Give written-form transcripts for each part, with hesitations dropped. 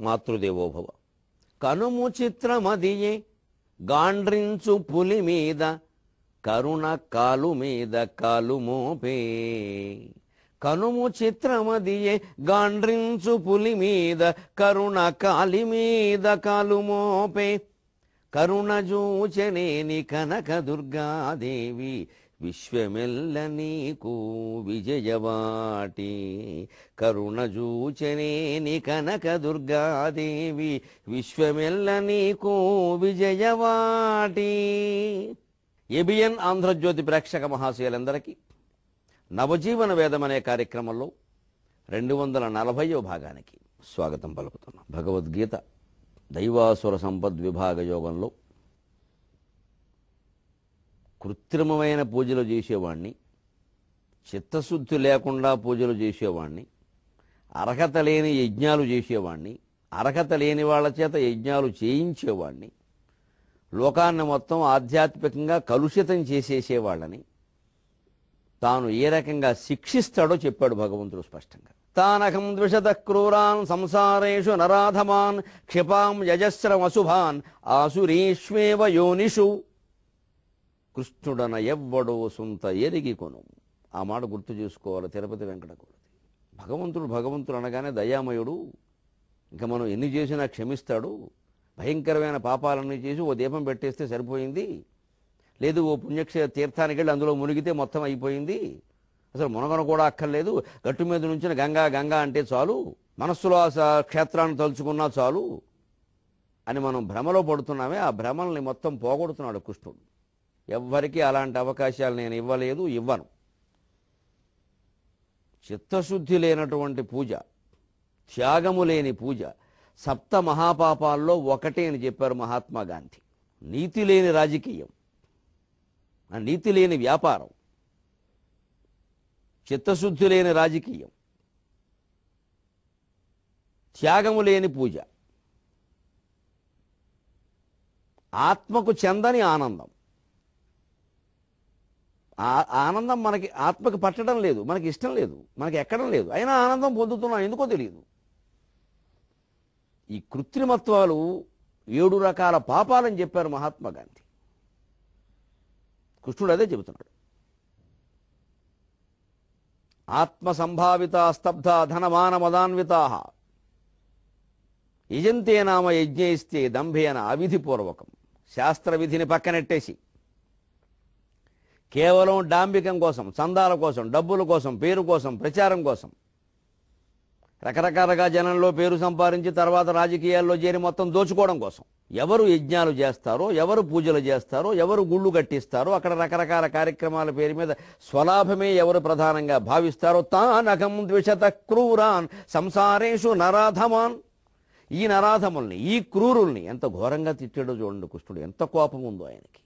మాతృదేవోభవ. కనుము చిత్రమదియే గాండ్రించు పులి మీద కరుణ కాలు మీద కాలు మోపే. కనుము చిత్రమదియే గాండ్రించు పులి మీద కరుణ కాలి మీద కాలు మోపే. కరుణ జూచనేని కనక దుర్గాదేవి విశ్వమెల్ల నీకు విజయవాటి. కరుణ జూచనేని కనక దుర్గాదేవి విశ్వమెల్ల నీకు విజయవాటి. ఏబిఎన్ ఆంధ్రజ్యోతి ప్రేక్షక మహాశయులందరికీ నవజీవన వేదం అనే కార్యక్రమంలో 240వ భాగానికి స్వాగతం పలుకుతున్నాం. భగవద్గీత దైవాసుర సంపద్విభాగ యోగంలో కృత్రిమమైన పూజలు చేసేవాణ్ణి, చిత్తశుద్ధి లేకుండా పూజలు చేసేవాణ్ణి, అర్హత లేని యజ్ఞాలు చేసేవాణ్ణి, అర్హత లేని వాళ్ళ చేత యజ్ఞాలు చేయించేవాణ్ణి, లోకాన్ని మొత్తం ఆధ్యాత్మికంగా కలుషితం చేసేసేవాళ్ళని తాను ఏ రకంగా శిక్షిస్తాడో చెప్పాడు భగవంతుడు స్పష్టంగా. తానహం ద్విషత క్రూరాన్ సంసారేషు నరాధమాన్ క్షిపాం యజస్రమశుభాన్ ఆసురీష్వేవ యోనిషు. కృష్ణుడన ఎవ్వడో సొంత ఎరిగి కొను. ఆ మాట గుర్తు చేసుకోవాలి తిరుపతి వెంకటకుడు. భగవంతుడు అనగానే దయామయుడు, ఇంకా మనం ఎన్ని చేసినా క్షమిస్తాడు. భయంకరమైన పాపాలన్నీ చేసి ఓ దీపం పెట్టేస్తే సరిపోయింది, లేదు ఓ తీర్థానికి వెళ్ళి అందులో మునిగితే మొత్తం అయిపోయింది, అసలు మునగన కూడా అక్కర్లేదు, గట్టు మీద నుంచి గంగా గంగా అంటే చాలు, మనస్సులో క్షేత్రాన్ని తలుచుకున్నా చాలు అని మనం భ్రమలో పడుతున్నామే. ఆ భ్రమల్ని మొత్తం పోగొడుతున్నాడు కృష్ణుడు. ఎవ్వరికీ అలాంటి అవకాశాలు నేను ఇవ్వలేదు, ఇవ్వను. చిత్తశుద్ధి లేనటువంటి పూజ, త్యాగము లేని పూజ సప్త మహాపాపాల్లో ఒకటే అని చెప్పారు మహాత్మా గాంధీ. నీతి లేని రాజకీయం, నీతి లేని వ్యాపారం, చిత్తశుద్ధి లేని రాజకీయం, త్యాగము లేని పూజ, ఆత్మకు చెందని ఆనందం. ఆనందం మనకి ఆత్మకి పట్టడం లేదు, మనకి ఇష్టం లేదు, మనకి ఎక్కడం లేదు, అయినా ఆనందం పొందుతున్నాం, ఎందుకో తెలియదు. ఈ కృత్రిమత్వాలు 7 రకాల పాపాలని చెప్పారు మహాత్మా గాంధీ. కృష్ణుడు అదే చెబుతున్నాడు. ఆత్మ సంభావిత స్తబ్ధ ధనమాన మదాన్వితా యజంతే నామ యజ్ఞయిస్తే దంభేన అవిధిపూర్వకం. శాస్త్ర విధిని పక్కనెట్టేసి కేవలం డాంబికం కోసం, చందాల కోసం, డబ్బుల కోసం, పేరు కోసం, ప్రచారం కోసం రకరకాలుగా జనంలో పేరు సంపాదించి తర్వాత రాజకీయాల్లో చేరి మొత్తం దోచుకోవడం కోసం ఎవరు యజ్ఞాలు చేస్తారో, ఎవరు పూజలు చేస్తారో, ఎవరు గుళ్ళు కట్టిస్తారో, అక్కడ రకరకాల కార్యక్రమాల పేరు మీద స్వలాభమే ఎవరు ప్రధానంగా భావిస్తారో తానకం ద్విషత క్రూరాన్ సంసారేషు నరాధమాన్. ఈ నరాధముల్ని, ఈ క్రూరుల్ని ఎంత ఘోరంగా తిట్టాడో చూడండి కృష్ణుడు. ఎంత కోపం ఉందో ఆయనకి.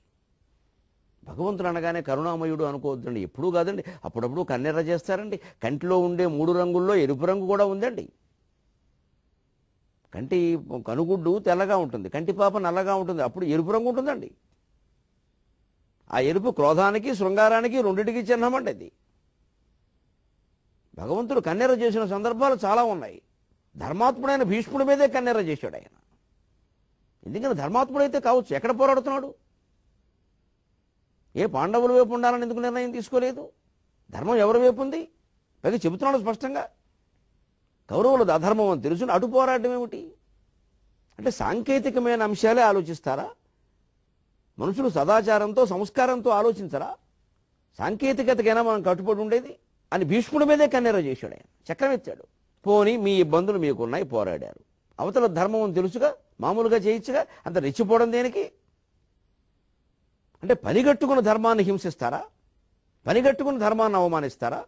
భగవంతుడు అనగానే కరుణామయుడు అనుకోవద్దండి, ఎప్పుడూ కాదండి, అప్పుడప్పుడు కన్నెర్ర చేస్తారండి. కంటిలో ఉండే 3 రంగుల్లో ఎరుపు రంగు కూడా ఉందండి. కంటి కనుగుడ్డు తెల్లగా ఉంటుంది, కంటి పాప నల్లగా ఉంటుంది, అప్పుడు ఎరుపు రంగు ఉంటుందండి. ఆ ఎరుపు క్రోధానికి, శృంగారానికి రెండిటికి చిహ్నమండి అది. భగవంతుడు కన్నెర్ర చేసిన సందర్భాలు చాలా ఉన్నాయి. ధర్మాత్ముడైన భీష్ముడి మీదే కన్నెర్ర చేశాడు ఆయన. ఎందుకని ధర్మాత్ముడైతే కావచ్చు, ఎక్కడ పోరాడుతున్నాడు? ఏ పాండవుల వైపు ఉండాలని ఎందుకు నిర్ణయం తీసుకోలేదు? ధర్మం ఎవరి వైపు ఉంది? పైగా చెబుతున్నాడు స్పష్టంగా. కౌరవులది అధర్మం అని తెలుసుని అటు పోరాటం ఏమిటి? అంటే సాంకేతికమైన అంశాలే ఆలోచిస్తారా? మనుషులు సదాచారంతో, సంస్కారంతో ఆలోచించరా? సాంకేతికతకైనా మనం కట్టుబడి ఉండేది అని భీష్ముడి మీదే కన్నెర్ర చేశాడు ఆయన. చక్రం ఎత్తాడు. పోని మీ ఇబ్బందులు మీకున్నాయి, పోరాడారు. అవతల ధర్మం అని తెలుసుగా, మామూలుగా చేయొచ్చుగా, అంత రెచ్చిపోవడం దేనికి? అంటే పనిగట్టుకున్న ధర్మాన్ని హింసిస్తారా? పనిగట్టుకున్న ధర్మాన్ని అవమానిస్తారా?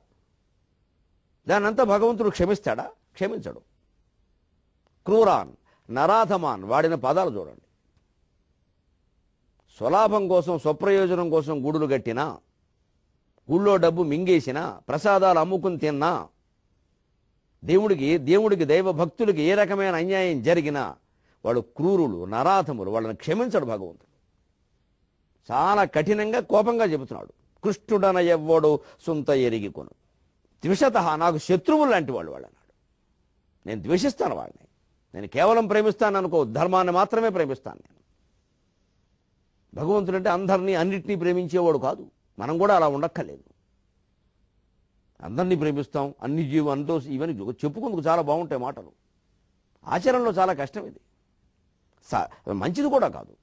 దానంతా భగవంతుడు క్షమిస్తాడా? క్షమించడు. క్రూరాన్, నరాధమాన్ వాడిన పదాలు చూడండి. స్వలాభం కోసం, స్వప్రయోజనం కోసం గుడులు కట్టినా, గుళ్ళో డబ్బు మింగేసినా, ప్రసాదాలు అమ్ముకుని తిన్నా, దేవుడికి దైవ భక్తులకి ఏ రకమైన అన్యాయం జరిగినా వాళ్ళు క్రూరులు, నరాధములు, వాళ్ళని క్షమించడు భగవంతుడు. చాలా కఠినంగా, కోపంగా చెబుతున్నాడు. కృష్ణుడన ఎవ్వడు సొంత ఎరిగి కొను. ద్విషత, నాకు శత్రువులు లాంటి వాళ్ళు అన్నాడు. నేను ద్వేషిస్తాను వాళ్ళని. నేను కేవలం ప్రేమిస్తాను అనుకో, ధర్మాన్ని మాత్రమే ప్రేమిస్తాను నేను. భగవంతుడు అంటే అందరినీ అన్నిటినీ ప్రేమించేవాడు కాదు. మనం కూడా అలా ఉండక్కర్లేదు. అందరినీ ప్రేమిస్తాం, అన్ని అంటూ ఇవన్నీ చెప్పుకుందుకు చాలా బాగుంటాయి మాటలు, ఆచరణలో చాలా కష్టం ఇది, మంచిది కూడా కాదు.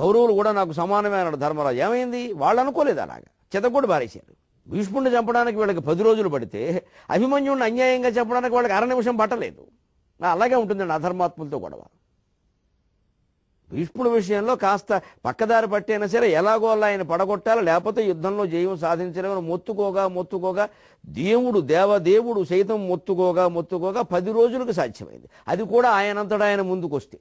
కౌరవులు కూడా నాకు సమానమే అన్నాడు ధర్మరాజు. ఏమైంది? వాళ్ళు అనుకోలేదు అలాగా, చెతగొడ్డు బారేశారు. భీష్ముడిని చంపడానికి వీళ్ళకి 10 రోజులు పడితే అభిమన్యుడిని అన్యాయంగా చంపడానికి వాళ్ళకి 1/2 నిమిషం పట్టలేదు. అలాగే ఉంటుందండి అధర్మాత్ములతో గొడవ. భీష్ముడి విషయంలో కాస్త పక్కదారి పట్టైనా సరే ఎలాగో అలా ఆయన పడగొట్టాలి, లేకపోతే యుద్ధంలో జయం సాధించలేమని మొత్తుకోగా దేవుడు దేవదేవుడు సైతం మొత్తుకోగా 10 రోజులకు సాధ్యమైంది. అది కూడా ఆయనంతటా ఆయన ముందుకు వస్తే,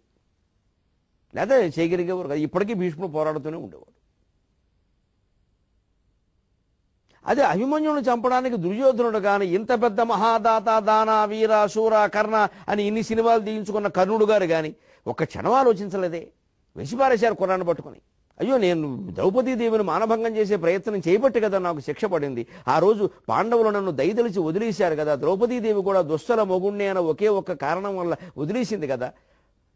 లేదా చేయగలిగేవారు కదా. ఇప్పటికీ భీష్ముడు పోరాడుతూనే ఉండేవాడు. అదే అభిమన్యుని చంపడానికి దుర్యోధనుడు కానీ ఇంత పెద్ద మహాదాత దాన వీర శూర కర్ణ అని ఇన్ని సినిమాలు తీయించుకున్న కర్ణుడు గారు కానీ ఒక్క క్షణం ఆలోచించలేదే. వెసిపారేశారు కుర్రాన్ని పట్టుకొని. అయ్యో, నేను ద్రౌపదీదేవిని మానభంగం చేసే ప్రయత్నం చేయబట్టి కదా నాకు శిక్ష పడింది. ఆ రోజు పాండవులు నన్ను దయదలిచి వదిలేశారు కదా, ద్రౌపదీదేవి కూడా దుస్సల మొగుణ్ణి అన్న ఒకే ఒక్క కారణం వల్ల వదిలేసింది కదా,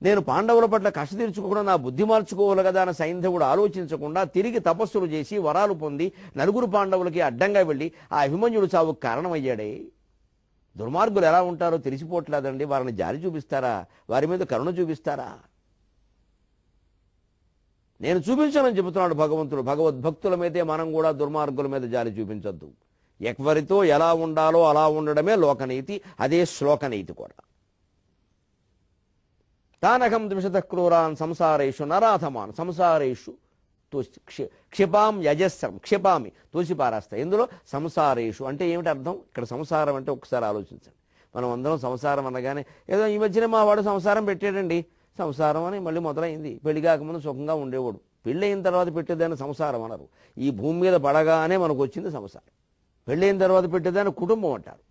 నేను పాండవుల పట్ల కష్ట తీర్చుకోకుండా నా బుద్ధి మార్చుకోవాలి కదా అని సైంధవుడు ఆలోచించకుండా తిరిగి తపస్సులు చేసి వరాలు పొంది 4 పాండవులకి అడ్డంగా వెళ్ళి ఆ అభిమన్యుడు చావుకు కారణమయ్యాడే. దుర్మార్గులు ఎలా ఉంటారో తెలిసిపోవట్లేదండి. వారిని జాలి చూపిస్తారా? వారి మీద కరుణ చూపిస్తారా? నేను చూపించానని చెబుతున్నాడు భగవంతుడు. భగవద్భక్తుల మీదే మనం కూడా దుర్మార్గుల మీద జాలి చూపించొద్దు. ఎవరితో ఎలా ఉండాలో అలా ఉండడమే లోకనీతి, అదే శ్లోకనీతి కూడా. తానకం ద్విషత క్రూరాన్ సంసారేషు నరాధమాన్ సంసారేషు క్షిపాం యజస్రం క్షిపామి తోసిపారాస్తా. ఇందులో సంసారేషు అంటే ఏమిటి అర్థం? ఇక్కడ సంసారం అంటే ఒకసారి ఆలోచించండి. మనం అందరం సంసారం అనగానే ఏదో ఈ మధ్యన మా వాడు సంసారం పెట్టాడండి, సంసారం అని మళ్ళీ మొదలైంది. పెళ్లి కాకముందు సుఖంగా ఉండేవాడు, పెళ్ళయిన తర్వాత పెట్టేదాన్ని సంసారం అనరు. ఈ భూమి మీద పడగానే మనకు వచ్చింది సంసారం. పెళ్ళయిన తర్వాత పెట్టేదాన్ని కుటుంబం అంటారు,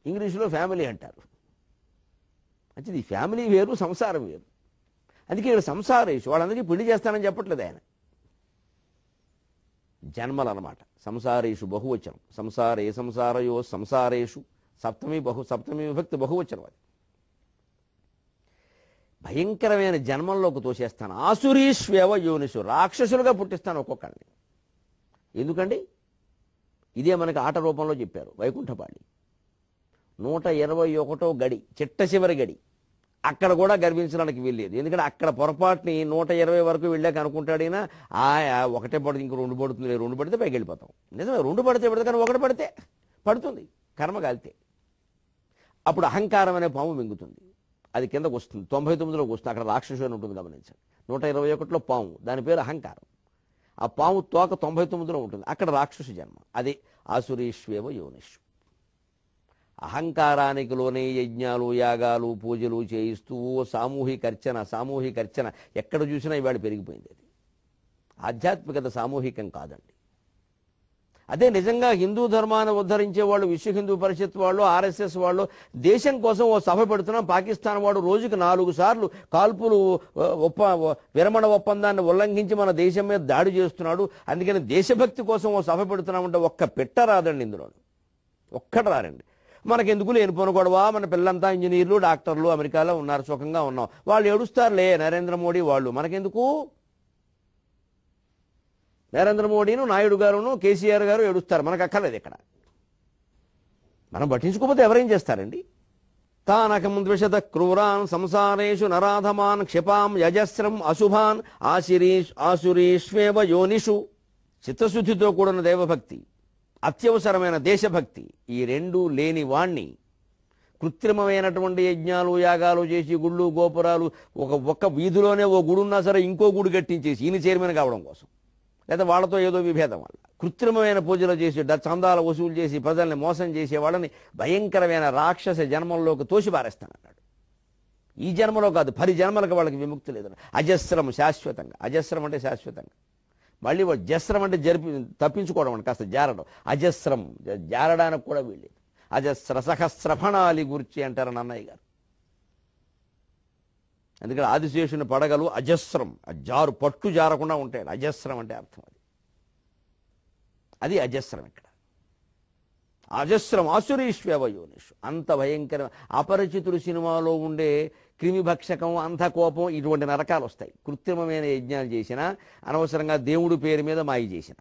ఇంగ్లీషులో ఫ్యామిలీ అంటారు. అంటే ఈ ఫ్యామిలీ వేరు, సంసారం వేరు. అందుకే ఇక్కడ సంసారేషు, వాళ్ళందరికీ పెళ్లి చేస్తానని చెప్పట్లేదు ఆయన. జన్మలు అనమాట. సంసారేషు బహువచనం. సంసారే సంసారయో సంసారేషు సప్తమి విభక్తి బహువచనం. అది భయంకరమైన జన్మల్లోకి తోసేస్తాను. ఆసురీష్వేవ యోనిషు, రాక్షసులుగా పుట్టిస్తాను ఒక్కొక్కరిని. ఎందుకండి? ఇదే మనకి ఆట రూపంలో చెప్పారు. వైకుంఠపాళి 121వ గడి, చిట్ట చివరి గడి. అక్కడ కూడా గర్వించడానికి వెళ్ళేది. ఎందుకంటే అక్కడ పొరపాటుని 120 వరకు వెళ్ళాక అనుకుంటాడైనా ఒకటే పడుతుంది, ఇంకో 2 పడుతుంది, 2 పడితే పైకి వెళ్ళిపోతాం. నిజమే, 2 పడితే పడితే, కానీ 1 పడితే పడుతుంది, కర్మ కాలితే. అప్పుడు అహంకారం అనే పాము మింగుతుంది, అది కిందకు వస్తుంది. 99లోకి వస్తుంది. అక్కడ రాక్షసు అని ఉంటుంది, గమనించండి. 121లో పాము, దాని పేరు అహంకారం. ఆ పాము తోక 99లో ఉంటుంది, అక్కడ రాక్షసు జన్మ. అది ఆసురీష్వేవ యోనిషు. అహంకారానికి లోనే యజ్ఞాలు యాగాలు పూజలు చేయిస్తూ సామూహిక అర్చన ఎక్కడ చూసినా ఇవాళ పెరిగిపోయింది. అది ఆధ్యాత్మికత సామూహికం కాదండి. అదే నిజంగా హిందూ ధర్మాన్ని ఉద్ధరించే వాళ్ళు, విశ్వ హిందూ పరిషత్ వాళ్ళు, ఆర్ఎస్ఎస్ వాళ్ళు దేశం కోసం ఓ సభ పెడుతున్నాం. పాకిస్తాన్ వాడు రోజుకి 4 సార్లు కాల్పులు విరమణ ఒప్పందాన్ని ఉల్లంఘించి మన దేశం మీద దాడి చేస్తున్నాడు. అందుకని దేశభక్తి కోసం ఓ సభ పెడుతున్నామంటే ఒక్క పెట్ట రాదండి, ఇందులో ఒక్కటి రారండి. మనకెందుకు లేనిపోను గొడవ? మన పిల్లలంతా ఇంజనీర్లు డాక్టర్లు అమెరికాలో ఉన్నారు, సుఖంగా ఉన్నాం. వాళ్ళు ఏడుస్తారులే, నరేంద్ర మోడీ వాళ్ళు. మనకెందుకు? నరేంద్ర మోడీను నాయుడు గారును కేసీఆర్ గారు ఏడుస్తారు, మనకు అక్కర్లేదు. ఇక్కడ మనం పట్టించుకోకపోతే ఎవరేం చేస్తారండి? తానకం ద్విషత క్రూరాన్ సంసారేషు నరాధమాన్ క్షిపాం యజస్రం అశుభాన్ ఆసురీష్వేవ యోనిషు. చిత్తశుద్ధితో కూడిన దైవభక్తి, అత్యవసరమైన దేశభక్తి, ఈ 2 లేని వాణ్ణి కృత్రిమమైనటువంటి యజ్ఞాలు యాగాలు చేసి గుళ్ళు గోపురాలు, ఒక్క వీధిలోనే ఓ గుడి ఉన్నా సరే ఇంకో గుడి కట్టించేసి ఈయన చైర్మన్ కావడం కోసం, లేదా వాళ్ళతో ఏదో విభేదం వల్ల కృత్రిమమైన పూజలు చేసి చందాల వసూలు చేసి ప్రజల్ని మోసం చేసే వాళ్ళని భయంకరమైన రాక్షస జన్మల్లోకి తోసిపారేస్తానన్నాడు. ఈ జన్మలో కాదు, 10 జన్మలకు వాళ్ళకి విముక్తి లేదు. అజస్రం, శాశ్వతంగా. అజస్రం అంటే శాశ్వతంగా. మళ్ళీ జస్రం అంటే తప్పించుకోవడం అంటే కాస్త జారడం. అజస్రం, జారడానికి కూడా వీళ్ళేది. అజస్ర సహస్రఫణాలి గురించి అంటారు నన్నయ్య గారు. అందుకని ఆదిశేషుని పడగలు అజస్రం, జారు పట్టు జారకుండా ఉంటాడు. అజస్రం అంటే అర్థం అది. అది అజస్రం. ఇక్కడ అజస్రం ఆసురీష్వ్యవయోనిషు. అంత భయంకర అపరిచితుడు సినిమాలో ఉండే క్రిమిభక్షకం, అంత కోపం, ఇటువంటి నరకాలు వస్తాయి. కృత్రిమమైన యజ్ఞాలు చేసినా, అనవసరంగా దేవుడి పేరు మీద మాయ చేసిన.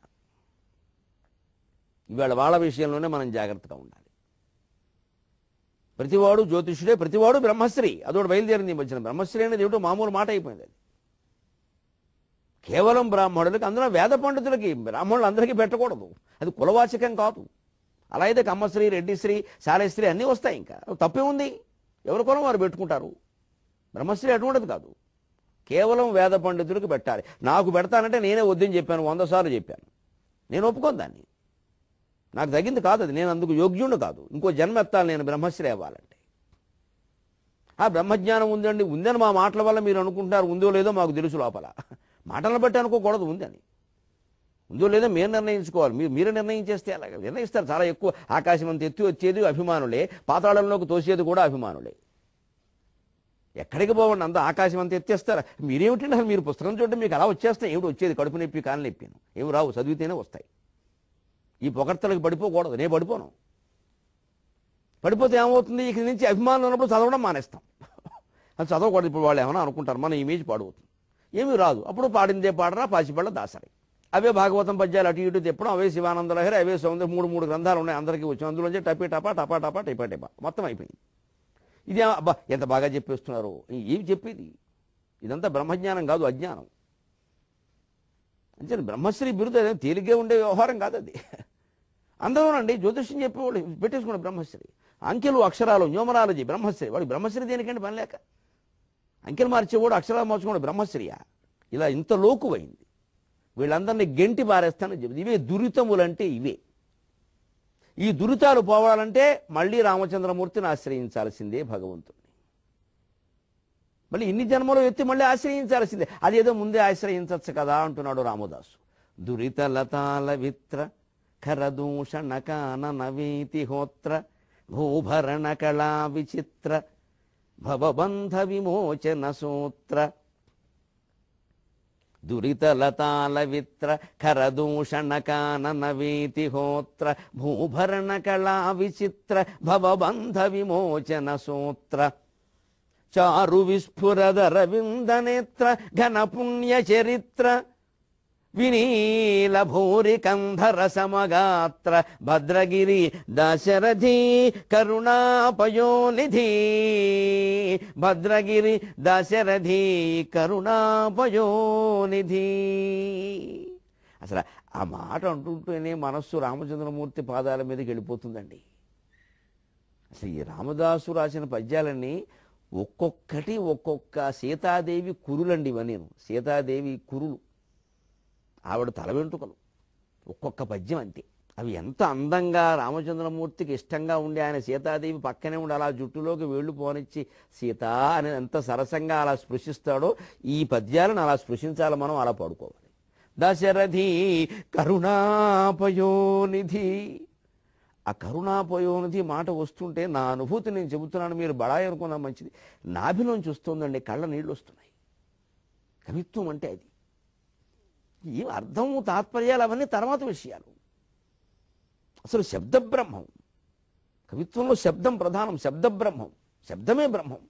ఇవాళ వాళ్ళ విషయంలోనే మనం జాగ్రత్తగా ఉండాలి. ప్రతివాడు జ్యోతిష్యుడే, ప్రతివాడు బ్రహ్మశ్రీ. అదోడు బయలుదేరింది ఈ మధ్యన. బ్రహ్మశ్రీ అనేది ఏమిటో మామూలు మాట అయిపోయింది. అది కేవలం బ్రాహ్మణులకి, అందులో వేద పండితులకి, బ్రాహ్మణులు అందరికీ పెట్టకూడదు. అది కులవాచకం కాదు. అలా అయితే కమ్మశ్రీ, రెడ్డిశ్రీ, శాలేశ్రీ అన్నీ వస్తాయి. ఇంకా తప్పే ఉంది. ఎవరి కులం వారు పెట్టుకుంటారు. బ్రహ్మశ్రీ అటువంటిది కాదు. కేవలం వేద పండితులకు పెట్టాలి. నాకు పెడతానంటే నేనే వద్దని చెప్పాను, 100 సార్లు చెప్పాను. నేను ఒప్పుకోను దాన్ని. నాకు తగ్గింది కాదు అది. నేను అందుకు యోగ్యుణ్ణి కాదు. ఇంకో జన్మ ఎత్తాలి నేను బ్రహ్మశ్రీ అవ్వాలంటే. ఆ బ్రహ్మజ్ఞానం ఉందండి, ఉందని మా మాటల వల్ల మీరు అనుకుంటున్నారు. ఉందో లేదో మాకు తెలుసు. లోపల మాటలను బట్టి అనుకోకూడదు ఉందని. ఉందో లేదో మీరు నిర్ణయించుకోవాలి. మీరే నిర్ణయించేస్తే అలాగే నిర్ణయిస్తారు. చాలా ఎక్కువ ఆకాశం అంత ఎత్తి వచ్చేది అభిమానులే, పాతాళంలోకి తోసేది కూడా అభిమానులే. ఎక్కడికి పోవండి, అంత ఆకాశం అంత ఎత్తేస్తారా? మీరేమిటండి అసలు? మీరు పుస్తకం చూడండి, మీకు అలా వచ్చేస్తాయి. ఏమిటి వచ్చేది? కడుపు నొప్పి, కాలు నొప్పిను ఏమి రావు, చదివితేనే వస్తాయి. ఈ పొగడ్తలకు పడిపోకూడదు. నేను పడిపోను. పడిపోతే ఏమవుతుంది? ఇక్కడి నుంచి అభిమానులు ఉన్నప్పుడు చదవడం మానేస్తాం. అది చదవకూడదు. ఇప్పుడు వాళ్ళు ఏమైనా అనుకుంటారు, మన ఇమేజ్ పాడవుతుంది. ఏమీ రాదు. అప్పుడు పాడిందే పాడరా, పాచిపళ్ళ దాసరి. అవే భాగవతం పద్యాలు అటు ఇటు తిప్పడం, అవే శివానంద లహరి, అవే సౌందర్య, 3 గ్రంథాలు ఉన్నాయి అందరికీ వచ్చి. అందులోంచి టపీ టపా టపా టపా టిపా టిపా మొత్తం అయిపోయింది. ఇది అబ్బా ఎంత బాగా చెప్పేస్తున్నారు. ఏమి చెప్పేది? ఇదంతా బ్రహ్మజ్ఞానం కాదు, అజ్ఞానం. అంటే బ్రహ్మశ్రీ బిరుదు అదే తేలిగ్గా ఉండే వ్యవహారం కాదు అది. అందరూనండి జ్యోతిష్యం చెప్పేవాళ్ళు పెట్టేసుకున్న బ్రహ్మశ్రీ. అంకెలు, అక్షరాలు, న్యూమరాలజీ బ్రహ్మశ్రీ. వాడు బ్రహ్మశ్రీ దేనికంటే పని లేక. అంకెలు మార్చేవాడు, అక్షరాలు మార్చుకోండి బ్రహ్మశ్రీయా? ఇలా ఇంత లోకువైంది. వీళ్ళందరినీ గెంటి పారేస్తానని చెప్పింది. ఇవే దురితములంటే ఇవే. ఈ దురితాలు పోవాలంటే మళ్ళీ రామచంద్రమూర్తిని ఆశ్రయించాల్సిందే భగవంతుడిని. మళ్ళీ ఇన్ని జన్మలో ఎత్తి మళ్ళీ ఆశ్రయించాల్సిందే. అదేదో ముందే ఆశ్రయించచ్చు కదా అంటున్నాడు రామదాసు. దురితలతాల విత్ర ఖరదూషణ కానన వీతి హోత్ర భూభరణ కళా విచిత్ర భవబంధ విమోచన సూత్ర. దురితలతాల విత్ర ఖరదూషణ కానన వీతి హోత్ర భూభరణ కళా విచిత్ర భవబంధ విమోచన సూత్ర. చారు విస్ఫురదర విందనేత్ర ఘన పుణ్య చరిత్ర వినీల భూరి కంధర సమగాత్ర భద్రగిరి దశరథి కరుణాపయోనిధి. భద్రగిరి దశరథి కరుణాపయోనిధి. అసలు ఆ మాట అంటుంటేనే మనస్సు రామచంద్రమూర్తి పాదాల మీదకి వెళ్ళిపోతుందండి. అసలు ఈ రామదాసు రాసిన పద్యాలన్నీ ఒక్కొక్కటి ఒక్కొక్క సీతాదేవి కురులండి. ఇవన్నీ సీతాదేవి కురులు, ఆవిడ తల వెంట్రుకలు, ఒక్కొక్క పద్యం అంతే. అవి ఎంత అందంగా రామచంద్రమూర్తికి ఇష్టంగా ఉండి ఆయన సీతాదేవి పక్కనే ఉండి అలా జుట్టులోకి వేళ్ళు పోనిచ్చి సీత అని ఎంత సరసంగా అలా స్పృశిస్తాడో ఈ పద్యాలను అలా స్పృశించాలి మనం, అలా పాడుకోవాలి. దశరథి కరుణాపయోనిధి. ఆ కరుణాపయోనిధి మాట వస్తుంటే నా అనుభూతి నేను చెబుతున్నాను, మీరు బడాయి అనుకున్నా మంచిది. నాభిలోంచి వస్తుందండి, కళ్ళ నీళ్ళు వస్తున్నాయి. కవిత్వం అంటే అది. ఈ అర్థం, తాత్పర్యాలు అవన్నీ తర్వాత విషయాలు. అసలు శబ్దబ్రహ్మం. కవిత్వంలో శబ్దం ప్రధానం. శబ్దబ్రహ్మం, శబ్దమే బ్రహ్మం.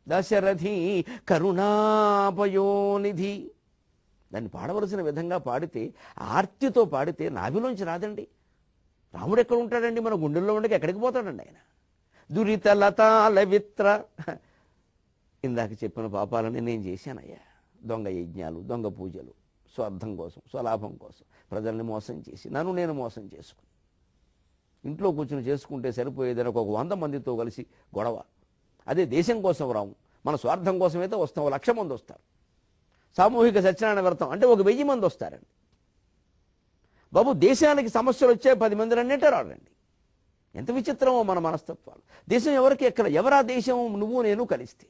దశరథి కరుణాపయోనిధి. దాన్ని పాడవలసిన విధంగా పాడితే, ఆర్తితో పాడితే నాభిలోంచి రాదండి. రాముడు ఎక్కడ ఉంటాడండి? మన గుండెల్లో ఉండక ఎక్కడికి పోతాడండి ఆయన? దురితలతాల విత్ర. ఇందాక చెప్పిన పాపాలని నేను చేశానయ్యా. దొంగ యజ్ఞాలు, దొంగ పూజలు, స్వార్థం కోసం, స్వలాభం కోసం ప్రజల్ని మోసం చేసి నన్ను నేను మోసం చేసుకుని ఇంట్లో కూర్చుని చేసుకుంటే సరిపోయేదని ఒక 100 మందితో కలిసి గొడవ. అదే దేశం కోసం రాము, మన స్వార్థం కోసం అయితే వస్తాం. 1,00,000 మంది వస్తారు. సామూహిక సత్యనారాయణ వ్రతం అంటే 1,000 మంది వస్తారండి. బాబు దేశానికి సమస్యలు వచ్చే 10 మంది అన్నింటే రాడండి. ఎంత విచిత్రమో మన మనస్తత్వాలు. దేశం ఎవరికి ఎక్కడ? ఎవరా దేశం? నువ్వు నేను కలిస్తే.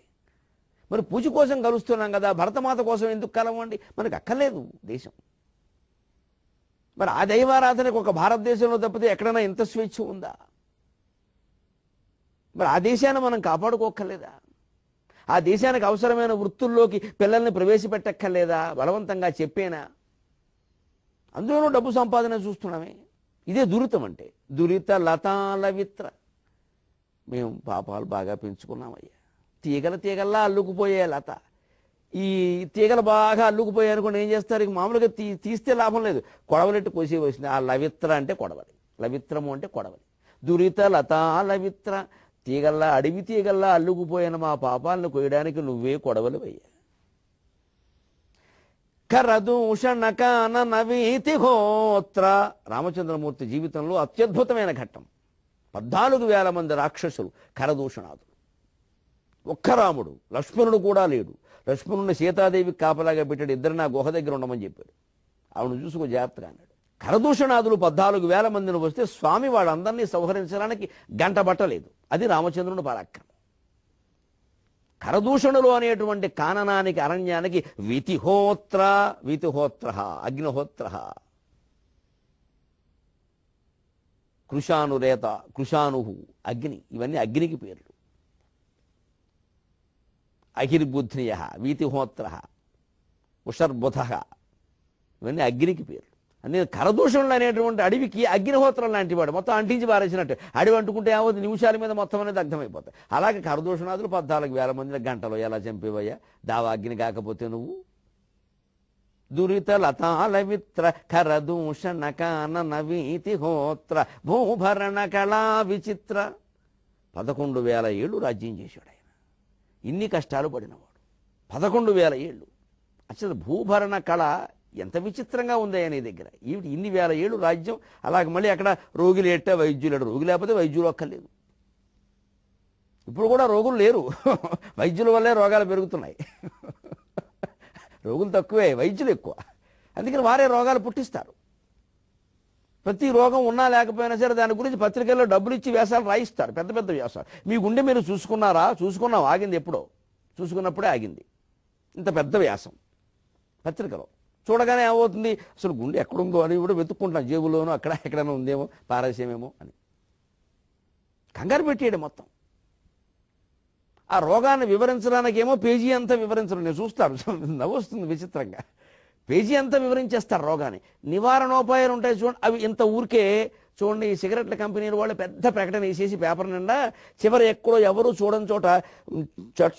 మరి పూజ కోసం కలుస్తున్నాం కదా, భరతమాత కోసం ఎందుకు కలవండి? మనకు అక్కర్లేదు దేశం. మరి ఆ దైవారాధనకు ఒక భారతదేశంలో తప్పితే ఎక్కడైనా ఇంత స్వేచ్ఛ ఉందా? మరి ఆ దేశాన్ని మనం కాపాడుకోక్కర్లేదా? ఆ దేశానికి అవసరమైన వృత్తుల్లోకి పిల్లల్ని ప్రవేశపెట్టక్కర్లేదా? బలవంతంగా చెప్పేనా? అందులోనూ డబ్బు సంపాదన చూస్తున్నామే. ఇదే దురితం అంటే. దురిత లతాలవిత్ర. మేము పాపాలు బాగా పెంచుకున్నామయ్యా. తీగల్లా అల్లుకుపోయే లత. ఈ తీగలు బాగా అల్లుకుపోయాయి అనుకోండి, ఏం చేస్తారు? ఇక మామూలుగా తీస్తే లాభం లేదు, కొడవలెట్టు కోసేవలసింది. ఆ లవిత్ర అంటే కొడవలి, లవిత్రము అంటే కొడవలి. దురిత లతాలవిత్ర. అడవి తీగల్లా అల్లుకుపోయిన మా పాపాలను కొయ్యడానికి నువ్వే కొడవలివయ్యా. కరదూషణ కానన వీతి హోత్ర. రామచంద్రమూర్తి జీవితంలో అత్యద్భుతమైన ఘట్టం. 14,000 మంది రాక్షసులు, కరదూషణాదులు. ఒక్క రాముడు, లక్ష్మణుడు కూడా లేడు. లక్ష్మణుడిని సీతాదేవికి కాపలాగా పెట్టాడు. ఇద్దరు నా గుహ దగ్గర ఉండమని చెప్పాడు. ఆవిడ చూసుకో జాగ్రత్తగా అన్నాడు. కరదూషణాదులు 14,000 మందిని వస్తే స్వామి వాళ్ళందరినీ సంహరించడానికి గంట పట్టలేదు. అది రామచంద్రుని పరాక్రమం. కరదూషణులు అనేటువంటి కాననానికి, అరణ్యానికి వీతిహోత్ర, అగ్నిహోత్ర, కృషానురేత, కృషాను, అగ్ని, ఇవన్నీ అగ్నికి పేర్లు. అహిర్బుధ్నియ, వీతిహోత్ర, ఉషర్బుధ, ఇవన్నీ అగ్నికి పేర్లు. అందుకే కరదూషణులు అనేటువంటి అడవికి అగ్నిహోత్రం లాంటి వాడు, మొత్తం అంటించి పారేసినట్టు. అడవి అంటుకుంటే ఏమవుతుంది? నిమిషాల మీద మొత్తం అనేది దగ్ధమైపోతాయి. అలాగే కరదూషణాదులు 14,000 మందిని గంటలో ఎలా చంపేవయ్యా? దావాగ్ని కాకపోతే నువ్వు. దురిత లతాలవిత్ర కరదూషణ కానన వీతిహోత్ర భూభరణ కళా విచిత్ర. 11,000 ఏళ్ళు రాజ్యం చేశాడు ఆయన. ఇన్ని కష్టాలు పడినవాడు 11,000 ఏళ్ళు. అసలు భూభరణ కళ ఎంత విచిత్రంగా ఉంది నీ దగ్గర. ఇన్ని వేల ఏళ్ళు రాజ్యం. అలాగే మళ్ళీ అక్కడ రోగులు ఎట్టే వైద్యులు, రోగి లేకపోతే వైద్యులు అక్కర్లేదు. ఇప్పుడు కూడా రోగులు లేరు, వైద్యుల వల్లే రోగాలు పెరుగుతున్నాయి. రోగులు తక్కువే, వైద్యులు ఎక్కువ. అందుకని వారే రోగాలు పుట్టిస్తారు. ప్రతి రోగం ఉన్నా లేకపోయినా సరే దాని గురించి పత్రికల్లో డబ్బులు ఇచ్చి వ్యాసాలు రాయిస్తారు, పెద్ద పెద్ద వ్యాసాలు. మీ గుండె మీరు చూసుకున్నారా? చూసుకున్నాం, ఆగింది ఎప్పుడో, చూసుకున్నప్పుడే ఆగింది. ఇంత పెద్ద వ్యాసం పత్రికలో. చూడగానే ఏమవుతుంది? అసలు గుండె ఎక్కడుందో అని కూడా వెతుక్కుంటాం, జేబులోనో అక్కడ ఎక్కడైనా ఉందేమో, పారేసేమేమో అని. కంగారు పెట్టేయడం మొత్తం. ఆ రోగాన్ని వివరించడానికేమో పేజీ అంతా వివరించడం. నేను చూస్తాను, నవ్వొస్తుంది విచిత్రంగా. పేజీ అంతా వివరించేస్తారు రోగాన్ని. నివారణోపాయాలు ఉంటాయి చూడండి, అవి ఇంత ఊరికే. చూడండి, ఈ సిగరెట్ల కంపెనీలు వాళ్ళు పెద్ద ప్రకటన వేసేసి పేపర్ నిండా చివరి ఎక్కడో ఎవరు చూడని చోట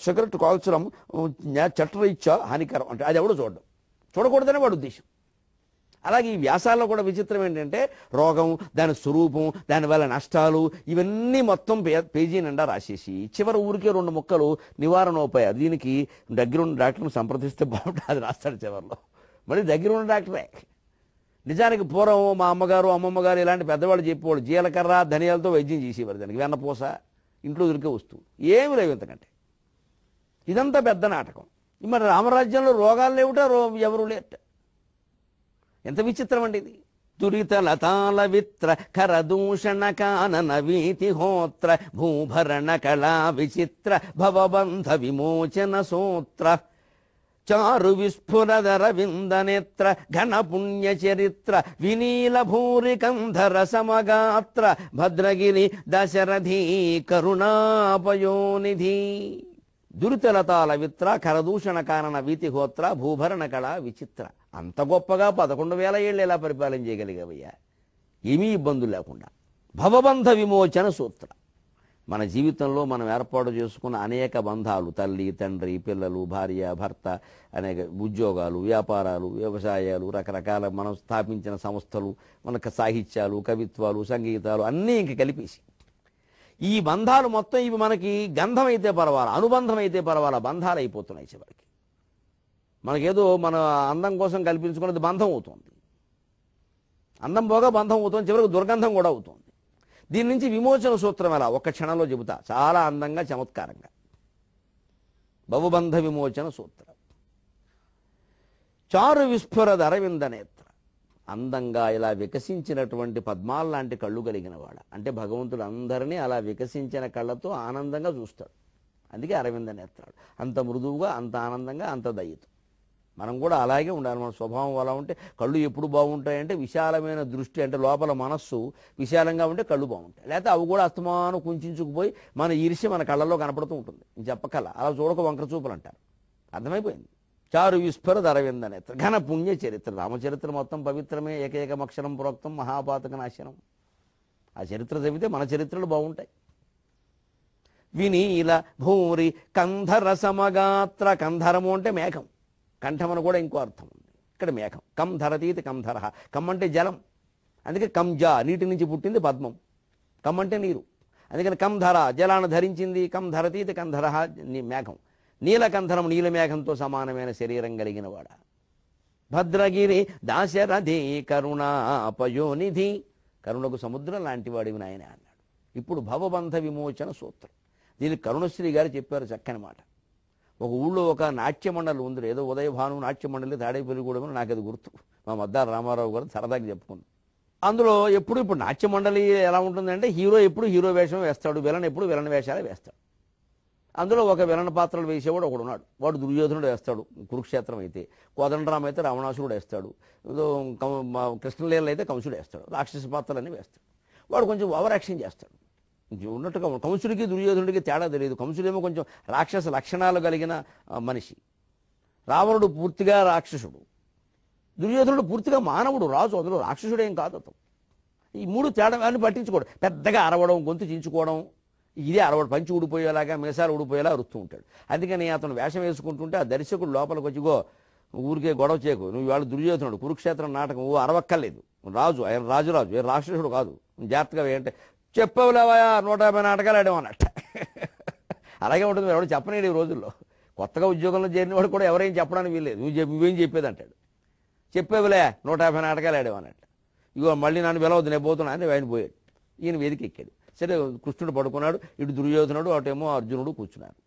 సిగరెట్ కాల్చడం చట్టరీత్యా హానికరం అంటే అది ఎవడో చూడకూడదనే వాడు ఉద్దేశం. అలాగే ఈ వ్యాసాల్లో కూడా విచిత్రం ఏంటంటే రోగం, దాని స్వరూపం, దానివల్ల నష్టాలు, ఇవన్నీ మొత్తం పేజీ నిండా రాసేసి చివరి ఊరికే 2 ముక్కలు నివారణోపాయాలు. దీనికి దగ్గరున్న డాక్టర్ని సంప్రదిస్తే బాగుంటుంది, అది రాస్తాడు చివరిలో. మళ్ళీ దగ్గరున్న డాక్టరే. నిజానికి పూర్వం మా అమ్మగారు, అమ్మమ్మ గారు ఇలాంటి పెద్దవాళ్ళు చెప్పేవాళ్ళు జీలకర్ర ధనియాలతో వైద్యం చేసేవారు. దానికి వెన్నపూస, ఇంట్లో దొరికే వస్తువు ఏమి లేవు ఇంతకంటే. ఇదంతా పెద్ద నాటకం. మరి రామరాజ్యంలో రోగాలు లేవుట, ఎవరు లేట. ఎంత విచిత్రం అండి ఇది. దురిత లతాలవిత్ర కరదూషణ కానన వీతిహోత్ర భూభరణ కళా విచిత్ర భవబంధ విమోచన సూత్ర చారు విస్ఫురదర విందనేత్ర ఘన పుణ్య చరిత్ర వినీల భూరి కంధర సమగాత్ర భద్రగిరి దశరథీ కరుణాపయోనిధి. దురితలతాలవిత్ర కరదూషణ కానన వీతిహోత్ర భూభరణ కళ విచిత్ర. అంత గొప్పగా 11,000 ఏళ్ళు ఎలా పరిపాలన చేయగలిగావయ్యా? ఏమీ ఇబ్బందులు లేకుండా. భవబంధ విమోచన సూత్ర. మన జీవితంలో మనం ఏర్పాటు చేసుకున్న అనేక బంధాలు, తల్లి, తండ్రి, పిల్లలు, భార్య, భర్త, అనేక ఉద్యోగాలు, వ్యాపారాలు, వ్యవసాయాలు, రకరకాల మనం స్థాపించిన సంస్థలు, మనకు సాహిత్యాలు, కవిత్వాలు, సంగీతాలు అన్నీ ఇంక కలిపేసి ఈ బంధాలు మొత్తం ఇవి మనకి గంధం అయితే పర్వాలా, అనుబంధం అయితే పర్వాలా, బంధాలు అయిపోతున్నాయి చివరికి. మనకేదో మన అందం కోసం కల్పించుకున్నది బంధం అవుతుంది. అందం పోగా బంధం అవుతుంది, చివరికి దుర్గంధం కూడా అవుతుంది. దీని నుంచి విమోచన సూత్రం ఎలా ఒక్క క్షణంలో చెబుతా, చాలా అందంగా, చమత్కారంగా. భవబంధ విమోచన సూత్రం. చారు విస్ఫురద అరవింద నేత్ర. అందంగా ఇలా వికసించినటువంటి పద్మాల లాంటి కళ్ళు కలిగిన వాడ. అంటే భగవంతుడు అందరినీ అలా వికసించిన కళ్ళతో ఆనందంగా చూస్తాడు. అందుకే అరవింద నేత్రాలు. అంత మృదువుగా, అంత ఆనందంగా, అంత దయతో. మనం కూడా అలాగే ఉండాలి. మన స్వభావం అలా ఉంటే కళ్ళు ఎప్పుడు బాగుంటాయంటే విశాలమైన దృష్టి, అంటే లోపల మనస్సు విశాలంగా ఉంటే కళ్ళు బాగుంటాయి. లేకపోతే అవి కూడా అస్తమానం కుంచుకుపోయి మన ఈర్ష్య మన కళ్ళల్లో కనపడుతూ ఉంటుంది. నేను చెప్పకల్లా అలా చూడక వంకర చూపులు అంటారు. అర్థమైపోయింది. చారు విస్ఫురద అరవింద నేత్ర ఘన పుణ్య చరిత్ర. రామచరిత్ర మొత్తం పవిత్రమే, ఏకైకమక్షరం ప్రోక్తం మహాపాతక నాశనం. ఆ చరిత్ర చదివితే మన చరిత్రలు బాగుంటాయి. వినీల భూరి కంధర సమగాత్ర. కంధరము అంటే మేఘం, కంఠమని కూడా ఇంకో అర్థం ఉంది. ఇక్కడ మేఘం. కం ధరతీతి కంధర. కమ్ అంటే జలం, అందుకే కంజా నీటి నుంచి పుట్టింది పద్మం. కమ్ అంటే నీరు, అందుకని కంధర జలాన్ని ధరించింది. కం ధరతీతి కంధర మేఘం. నీలకంధరం నీలమేఘంతో సమానమైన శరీరం కలిగిన వాడ. భద్రగిరి దాశరథి కరుణాపయోనిధి. కరుణకు సముద్రం లాంటి వాడివి నాయన అన్నాడు. ఇప్పుడు భవబంధ విమోచన సూత్రం. దీనికి కరుణశ్రీ గారు చెప్పారు చక్కని మాట. ఒక ఊళ్ళో ఒక నాట్య మండలి ఉంది, ఏదో ఉదయభాను నాట్య మండలి తాడేపల్లిగూడెం, నాకు అది గుర్తు. మా మద్దారు రామారావు గారు సరదాగా చెప్పుకుంది. అందులో ఇప్పుడు నాట్య మండలి ఎలా ఉంటుందంటే హీరో ఎప్పుడు హీరో వేషం వేస్తాడు, విలన్ ఎప్పుడు విలన్ వేషాలే వేస్తాడు. అందులో ఒక విలన్ పాత్రలు వేసేవాడు ఒకడు ఉన్నాడు. వాడు దుర్యోధనుడు వేస్తాడు కురుక్షేత్రం అయితే, కోదండరామ అయితే రావణాసురుడు వేస్తాడు, కృష్ణలీల అయితే కంసుడు వేస్తాడు, రాక్షస పాత్రలన్నీ వేస్తాడు. వాడు కొంచెం ఓవర్ యాక్షన్ చేస్తాడు ఉన్నట్టుగా. కంసుడికి దుర్యోధనుడికి తేడా తెలియదు. కంసుడేమో కొంచెం రాక్షస లక్షణాలు కలిగిన మనిషి, రావణుడు పూర్తిగా రాక్షసుడు, దుర్యోధనుడు పూర్తిగా మానవుడు, రాజు. అందులో రాక్షసుడేం కాదు అతను. ఈ మూడు తేడాన్ని పట్టించుకోవడం, పెద్దగా అరవడం, గొంతు చించుకోవడం, ఇదే అరవడు. పంచి ఊడిపోయేలాగా మీసాలు ఊడిపోయేలా అరుస్తూ ఉంటాడు. అందుకని అతను వేషం వేసుకుంటుంటే ఆ దర్శకుడు లోపలికి వచ్చిగో ఊరికే గొడవ చేయకు, నువ్వు వాళ్ళు దుర్యోధనుడు కురుక్షేత్రం నాటకం ఓ అరవక్కర్లేదు, రాజు ఆయన రాజురాజు, ఏ రాక్షసుడు కాదు, జాగ్రత్తగా ఏంటంటే చెప్పవులేవా 150 నాటకాలు ఆడామన్నట్ట. అలాగే ఉంటుంది. ఎవరు చెప్పనేడు ఈ రోజుల్లో. కొత్తగా ఉద్యోగంలో చేరిన వాడు కూడా ఎవరేం చెప్పడానికి వీల్లేదు. నువ్వేం చెప్పేది అంటాడు. చెప్పేవులే 150 నాటకాలు ఆడామన్నట్ట. ఇగో మళ్ళీ నన్ను పిలవద్దు, నేను పోతున్నా అని ఆయన పోయాడు. ఈయన వేదిక ఎక్కాడు. సరే కృష్ణుడు పడుకున్నాడు, ఇటు దుర్యోధనుడు అటేమో అర్జునుడు కూర్చున్నారు.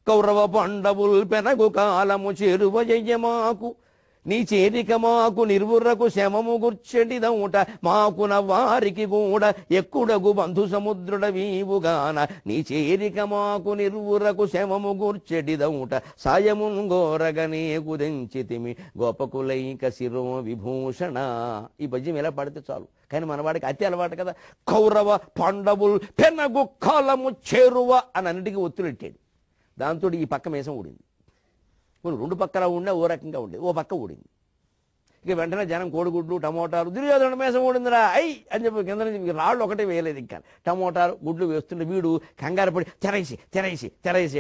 కౌరవ పాండవుల్ పెనగు కాలము చేరువ జయమాకు నీ చేరిక మాకు నిర్వురకు శమము గుర్చెడిదౌట మాకున వారికి కూడా ఎక్కుడగు బంధు సముద్రుడ వీవుగాన నీ చేరిక మాకు నిర్వురకు శమము గుర్చెడిదౌట సాయమున్ గోరగనే కుదెంచితిమి గోపకులైక శిరో విభూషణ. ఈ పద్యం ఎలా పడితే చాలు, కానీ మనవాడికి అతి అలవాటు కదా. కౌరవ పాండవుల్ పెనగు కాలము చేరువ అని అన్నిటికీ ఒత్తులెట్టాడు. దాంతో ఈ పక్క మీసం ఊడింది. రెండు పక్కల ఉండే ఓ రకంగా ఉండేది, ఓ పక్క ఊడింది. ఇక వెంటనే జనం కోడిగుడ్లు టమోటాలు, దుర్యోధన మీసం ఊడిందిరా ఐ అని చెప్పి కింద నుంచి రాళ్ళు ఒకటే వేయలేదు. ఇంకా టమోటాలు గుడ్లు వేస్తుంటే వీడు కంగారు పడి తెరైసి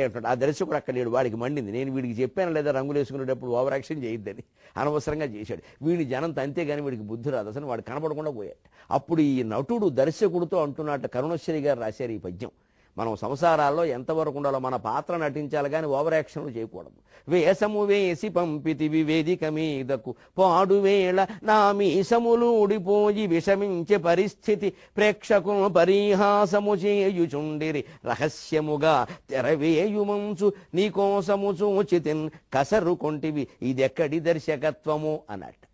అంటాడు. ఆ దర్శకుడు అక్కడ లేడు. వాడికి మండింది. నేను వీడికి చెప్పాను లేదా రంగులు వేసుకునేటప్పుడు ఓవర్ యాక్షన్ చేయొద్దని, అనవసరంగా చేశాడు. వీడి జనం అంతేగాని వీడికి బుద్ధి రాదు, అసలు వాడు కనపడకుండా పోయాడు. అప్పుడు ఈ నటుడు దర్శకుడితో అంటున్నట్టు కరుణశ్రీ గారు రాశారు ఈ పద్యం. మనం సంసారాల్లో ఎంతవరకు ఉండాలో మన పాత్ర నటించాలి, కానీ ఓవర్ యాక్షన్లు చేయకూడదు. వేసము వేసి పంపితివి వేదిక మీదకు పాడువేళ నా మీసములు ఊడిపోయి విషమించే పరిస్థితి ప్రేక్షకులు పరిహాసము చేయుచుండిరి రహస్యముగా తెరవేయుమంచు నీకోసము చూచితిన్ కసరు కొంటివి ఇదెక్కడి దర్శకత్వము అన్నట్టు.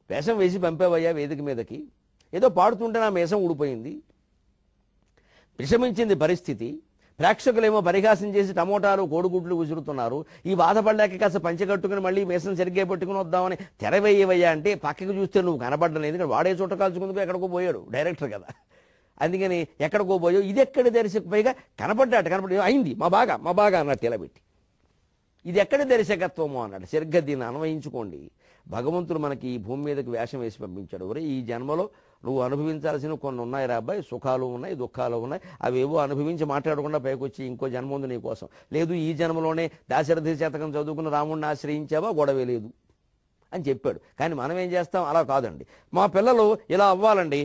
వేషం వేసి పంపేవయ్యా వేదిక మీదకి, ఏదో పాడుతుంటే నా మీసం ఊడిపోయింది, విషమించింది పరిస్థితి, ప్రేక్షకులేమో పరిహాసం చేసి టమోటాలు కోడిగుడ్లు విసురుతున్నారు. ఈ బాధపడలేక కాస్త పంచగట్టుకుని మళ్ళీ మీసం సరిగ్గా పెట్టుకుని వద్దామని తెరవేయవయ్యా అంటే పక్కకి చూస్తే నువ్వు కనపడ్డలేదు. ఎందుకంటే వాడే చుట్ట కాల్చుకుందుకు ఎక్కడికో పోయాడు, డైరెక్టర్ కదా. అందుకని ఎక్కడికో పోయావు, ఇది ఎక్కడి దర్శకు పైగా కనపడి అయింది మా బాగా అన్నట్టు ఇలా పెట్టి ఇది ఎక్కడి దర్శకత్వము అన్నాడు. సరిగ్గా దీన్ని అన్వయించుకోండి. భగవంతుడు మనకి ఈ భూమి మీదకి వేషం వేసి పంపించాడు. ఒరే ఈ జన్మలో నువ్వు అనుభవించాల్సిన కొన్ని ఉన్నాయి రా అబ్బాయి, సుఖాలు ఉన్నాయి, దుఃఖాలు ఉన్నాయి, అవేవో అనుభవించి మాట్లాడకుండా పైకి వచ్చి ఇంకో జన్మ ఉంది నీ కోసం. లేదు ఈ జన్మలోనే దాశరథి శతకం చదువుకుని రాముడిని ఆశ్రయించావా, గొడవే లేదు అని చెప్పాడు. కానీ మనం ఏం చేస్తాం, అలా కాదండి. మా పిల్లలు ఇలా అవ్వాలండి,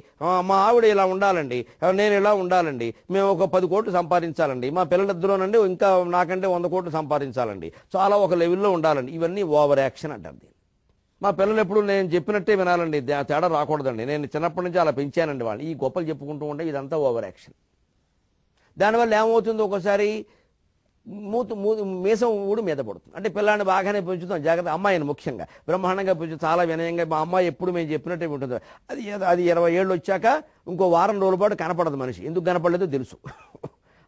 మా ఆవిడ ఇలా ఉండాలండి, నేను ఇలా ఉండాలండి, మేము ఒక 10 కోట్లు సంపాదించాలండి, మా పిల్లలిద్దరూనండి ఇంకా నాకంటే 100 కోట్లు సంపాదించాలండి, చాలా ఒక లెవెల్లో ఉండాలండి. ఇవన్నీ ఓవర్ యాక్షన్ అంటారు. మా పిల్లలు ఎప్పుడు నేను చెప్పినట్టే వినాలండి, తేడా రాకూడదండి, నేను చిన్నప్పటి నుంచి అలా పెంచానండి వాళ్ళు, ఈ గొప్పలు చెప్పుకుంటూ ఉంటే ఇదంతా ఓవర్ యాక్షన్. దానివల్ల ఏమవుతుందో ఒకసారి మీసం ఊడి మీద పడుతుంది. అంటే పిల్లాన్ని బాగానే పెంచుతాం, జాగ్రత్త, అమ్మాయిని ముఖ్యంగా బ్రహ్మాండంగా పెంచు, చాలా వినయంగా. మా అమ్మాయి ఎప్పుడు మేము చెప్పినట్టే ఉంటుంది. అది 20 ఏళ్ళు వచ్చాక ఇంకో వారం రోజుల పాటు కనపడదు మనిషి. ఎందుకు కనపడలేదో తెలుసు.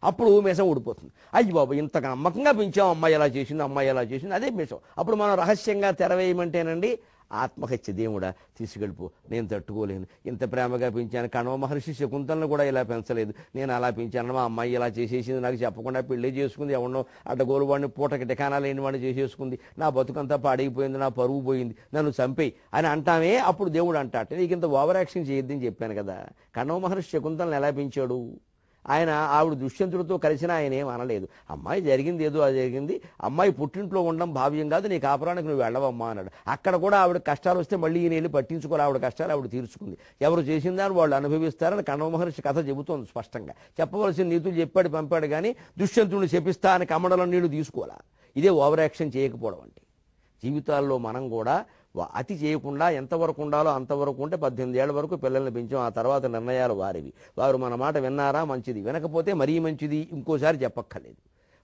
అప్పుడు మీసం ఊడిపోతుంది. అయ్యి బాబు ఇంత నమ్మకంగా పెంచాం, అమ్మాయి ఎలా చేసింది, అమ్మాయి ఎలా చేసింది, అదే మీసం. అప్పుడు మనం రహస్యంగా తెరవేయమంటేనండి ఆత్మహత్య దేవుడా తీసుకెళ్ళిపో, నేను తట్టుకోలేను, ఇంత ప్రేమగా పెంచాను. కణవ మహర్షి శకుంతలను కూడా ఇలా పెంచలేదు, నేను అలా పెంచాను, మా అమ్మాయి ఇలా చేసేసింది, నాకు చెప్పకుండా పెళ్ళి చేసుకుంది, ఎవడో అడ్డగోలు వాడిని పూటకి టికానా లేని వాడిని చేసేసుకుంది, నా బతుకంతా పాడైపోయింది, నా పరువు పోయింది, నన్ను చంపేయి అని అంటామే. అప్పుడు దేవుడు అంటాట నీకు ఇంత ఓవర్ యాక్షన్ చేయొద్దని చెప్పాను కదా. కణవ మహర్షి శకుంతలను ఎలా పెంచాడు? ఆయన ఆవిడ దుష్యంతుడితో కలిసినా ఆయన ఏం అనలేదు. అమ్మాయి జరిగింది ఏదో అది జరిగింది, అమ్మాయి పుట్టింట్లో ఉండడం భావ్యం కాదు, నీ కాపురానికి నువ్వు వెళ్ళవమ్మా అన్నాడు. అక్కడ కూడా ఆవిడ కష్టాలు వస్తే మళ్ళీ ఈయన వెళ్ళి పట్టించుకోవాలి, ఆవిడ కష్టాలు ఆవిడ తీర్చుకుంది. ఎవరు చేసిందని వాళ్ళు అనుభవిస్తారని కణవ మహర్షి కథ చెబుతోంది స్పష్టంగా. చెప్పవలసిన నీతులు చెప్పాడు పంపాడు, కానీ దుష్యంతుడిని శపిస్తా అని కమ్మడలో నీళ్లు తీసుకోవాలా. ఇదే ఓవర్ యాక్షన్ చేయకపోవడం అంటే. జీవితాల్లో మనం కూడా అతి చేయకుండా ఎంతవరకు ఉండాలో అంతవరకు ఉంటే 18 ఏళ్ల వరకు పిల్లల్ని పెంచాం. ఆ తర్వాత నిర్ణయాలు వారివి. వారు మన మాట విన్నారా మంచిది, వినకపోతే మరీ మంచిది, ఇంకోసారి చెప్పక్కర్లేదు.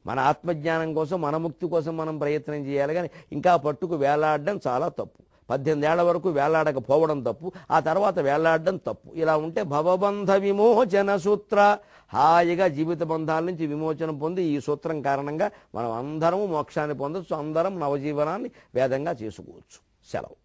మన ఆత్మజ్ఞానం కోసం, మన ముక్తి కోసం మనం ప్రయత్నం చేయాలి. కానీ ఇంకా పట్టుకు వేలాడడం చాలా తప్పు. 18 ఏళ్ల వరకు వేలాడకపోవడం తప్పు, ఆ తర్వాత వేలాడడం తప్పు. ఇలా ఉంటే భవబంధ విమోచన సూత్ర, హాయిగా జీవిత బంధాల నుంచి విమోచనం పొంది ఈ సూత్రం కారణంగా మనం అందరం మోక్షాన్ని పొందొచ్చు, అందరం నవజీవనాన్ని వేదంగా చేసుకోవచ్చు. సెలవు.